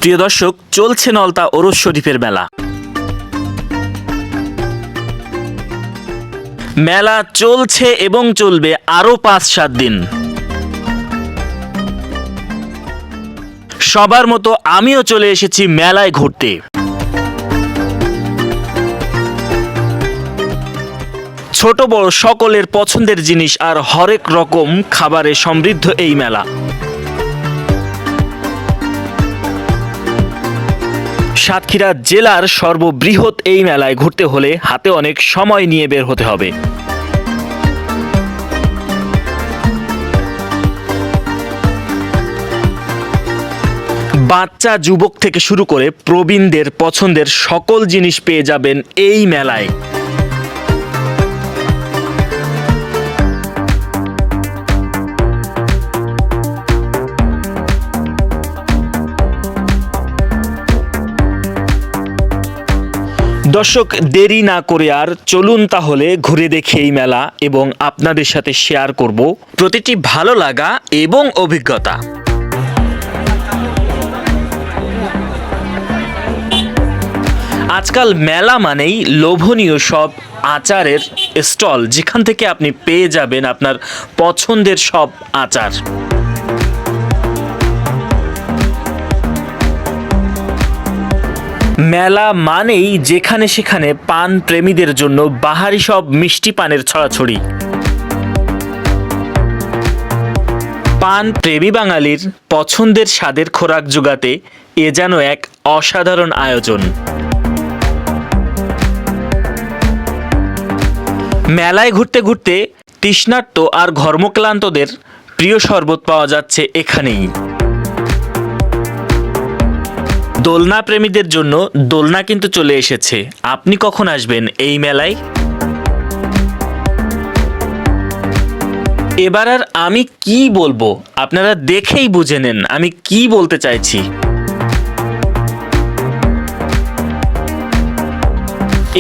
প্রিয় দর্শক, চলছে নলতা ওরস শরীফের মেলা। মেলা চলছে এবং চলবে আরো 5-7 দিন। সবার মতো আমিও চলে এসেছি মেলায় ঘুরতে। ছোট বড় সকলের পছন্দের জিনিস আর হরেক রকম খাবারে সমৃদ্ধ এই মেলা। সাতক্ষীরা জেলার সর্ববৃহৎ এই মেলায় ঘুরতে হলে হাতে অনেক সময় নিয়ে বের হতে হবে। বাচ্চা যুবক থেকে শুরু করে প্রবীণদের পছন্দের সকল জিনিস পেয়ে যাবেন এই মেলায়। দর্শক, দেরি না করে আর চলুন তাহলে ঘুরে দেখি এই মেলা এবং আপনাদের সাথে শেয়ার করব প্রতিটি ভালো লাগা এবং অভিজ্ঞতা। আজকাল মেলা মানেই লোভনীয় সব আচারের স্টল, যেখান থেকে আপনি পেয়ে যাবেন আপনার পছন্দের সব আচার। মেলা মানেই যেখানে সেখানে পান প্রেমীদের জন্য বাহারি সব মিষ্টি পানের ছড়াছড়ি। পান প্রেমী বাঙালির পছন্দের স্বাদের খোরাক জোগাতে এ যেন এক অসাধারণ আয়োজন। মেলায় ঘুরতে ঘুরতে তৃষ্ণার্ত আর ঘর্মক্লান্তদের প্রিয় শরবত পাওয়া যাচ্ছে এখানেই। দোলনা প্রেমীদের জন্য দোলনা কিন্তু চলে এসেছে। আপনি কখন আসবেন এই মেলায়? এবার আর আমি কি বলবো, আপনারা দেখেই বুঝে নেন আমি কি বলতে চাইছি।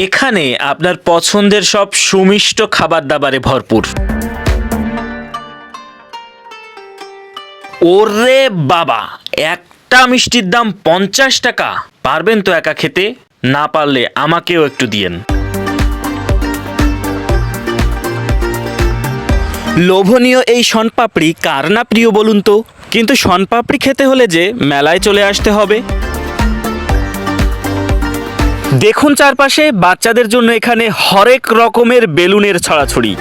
এখানে আপনার পছন্দের সব সুমিষ্ট খাবার দাবারে ভরপুর। ওরে বাবা, একটা মিষ্টির দাম 50 টাকা! পারবেন তো একা খেতে? না পারলে আমাকেও একটু দিয়েন। লোভনীয় এই শনপাপড়ি কার না প্রিয় বলুন তো? কিন্তু শনপাপড়ি খেতে হলে যে মেলায় চলে আসতে হবে। দেখুন চারপাশে, বাচ্চাদের জন্য এখানে হরেক রকমের বেলুনের ছড়াছড়ি।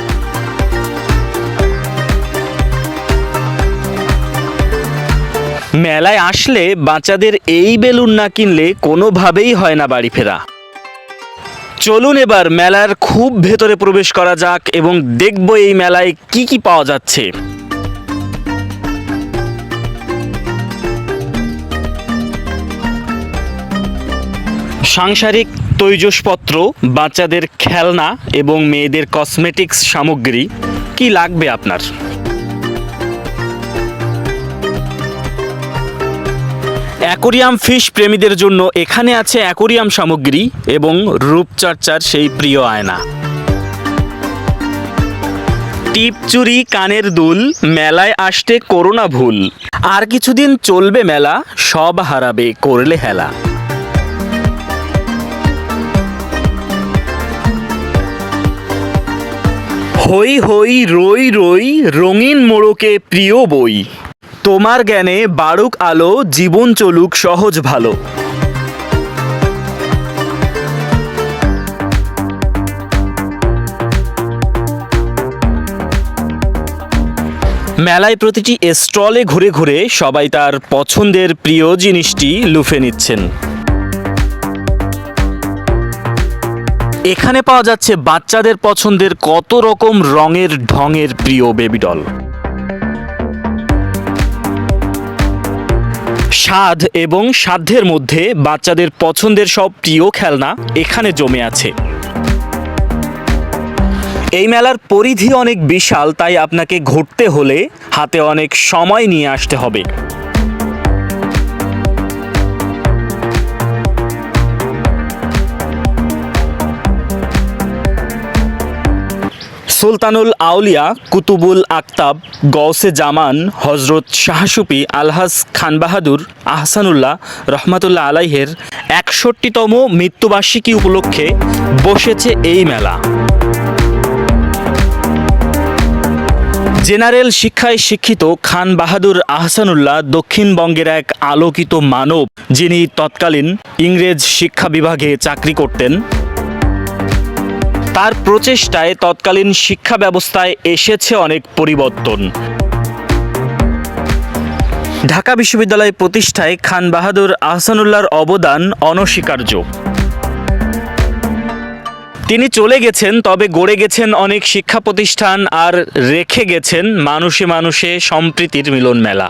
মেলায় আসলে বাচ্চাদের এই বেলুন না কিনলে কোনোভাবেই হয় না বাড়ি ফেরা। চলুন এবার মেলার খুব ভেতরে প্রবেশ করা যাক এবং দেখব এই মেলায় কি কি পাওয়া যাচ্ছে। সাংসারিক তৈজসপত্র, বাচ্চাদের খেলনা এবং মেয়েদের কসমেটিক্স সামগ্রী কি লাগবে আপনার? অ্যাকোরিয়াম ফিশ প্রেমীদের জন্য এখানে আছে অ্যাকোরিয়াম সামগ্রী এবং রূপচর্চার সেই প্রিয় আয়না। টিপচুরি, কানের দুল, মেলায় আসতে করো না ভুল। আর কিছুদিন চলবে মেলা, সব হারাবে করলে হেলা। হই হই রই রই, রঙিন মোড়কে প্রিয় বই। তোমার জ্ঞানে বাড়ুক আলো, জীবন চলুক সহজ ভালো। মেলায় প্রতিটি স্টলে ঘুরে ঘুরে সবাই তার পছন্দের প্রিয় জিনিসটি লুফে নিচ্ছেন। এখানে পাওয়া যাচ্ছে বাচ্চাদের পছন্দের কত রকম রঙের ঢঙের প্রিয় বেবি ডল। স্বাদ এবং সাধ্যের মধ্যে বাচ্চাদের পছন্দের সব প্রিয় খেলনা এখানে জমে আছে। এই মেলার পরিধি অনেক বিশাল, তাই আপনাকে ঘুরতে হলে হাতে অনেক সময় নিয়ে আসতে হবে। সুলতানুল আউলিয়া কুতুবুল আকতাব গৌসে জামান হজরত শাহসুফি আলহাজ খান বাহাদুর আহসানুল্লাহ রহমাতুল্লাহ আলাইহের ৬১তম মৃত্যুবার্ষিকী উপলক্ষে বসেছে এই মেলা। জেনারেল শিক্ষায় শিক্ষিত খান বাহাদুর আহসানুল্লাহ দক্ষিণবঙ্গের এক আলোকিত মানব, যিনি তৎকালীন ইংরেজ শিক্ষা বিভাগে চাকরি করতেন। তার প্রচেষ্টায় তৎকালীন শিক্ষা ব্যবস্থায় এসেছে অনেক পরিবর্তন। ঢাকা বিশ্ববিদ্যালয় প্রতিষ্ঠায় খান বাহাদুর আহসানুল্লাহর অবদান অনস্বীকার্য। তিনি চলে গেছেন, তবে গড়ে গেছেন অনেক শিক্ষা প্রতিষ্ঠান আর রেখে গেছেন মানুষে মানুষে সম্প্রীতির মিলন মেলা।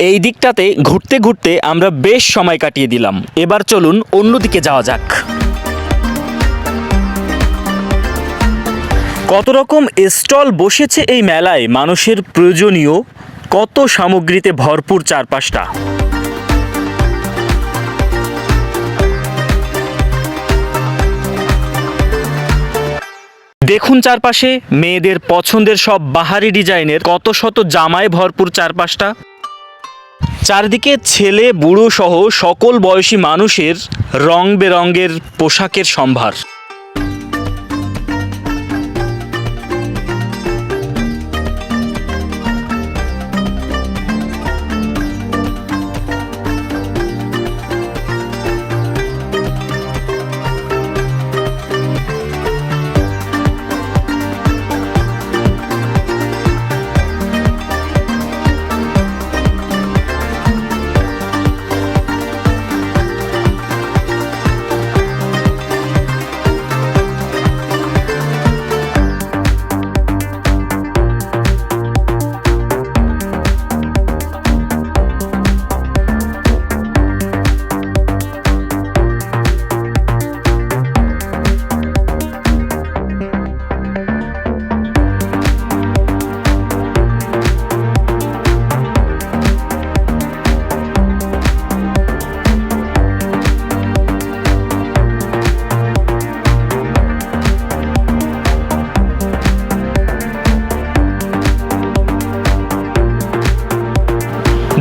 এই দিকটাতে ঘুরতে ঘুরতে আমরা বেশ সময় কাটিয়ে দিলাম। এবার চলুন অন্যদিকে যাওয়া যাক। কত রকম স্টল বসেছে এই মেলায়, মানুষের প্রয়োজনীয় কত সামগ্রীতে ভরপুর চারপাশটা। দেখুন চারপাশে মেয়েদের পছন্দের সব বাহারি ডিজাইনের কত শত জামায় ভরপুর চারপাশটা। চারদিকে ছেলে বুড়ো সহ সকল বয়সী মানুষের রং বেরঙের পোশাকের সম্ভার।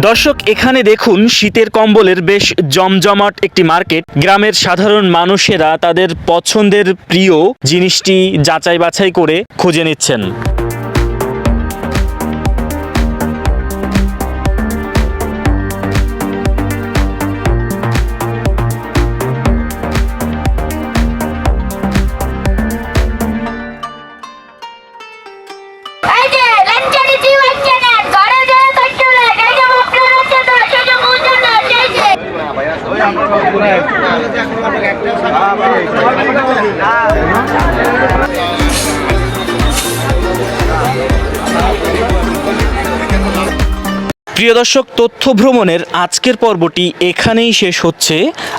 দর্শক, এখানে দেখুন শীতের কম্বলের বেশ জমজমাট একটি মার্কেট। গ্রামের সাধারণ মানুষেরা তাদের পছন্দের প্রিয় জিনিসটি যাচাই বাছাই করে খুঁজে নিচ্ছেন। প্রিয় দর্শক, তথ্য ভ্রমণের আজকের পর্বটি এখানেই শেষ হচ্ছে।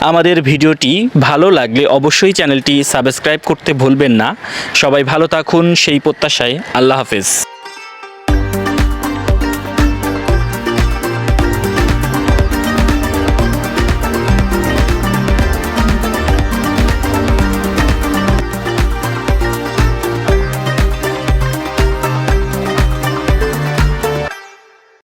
আমাদের ভিডিওটি ভালো লাগলে অবশ্যই চ্যানেলটি সাবস্ক্রাইব করতে ভুলবেন না। সবাই ভালো থাকুন সেই প্রত্যাশায়। আল্লাহ হাফেজ।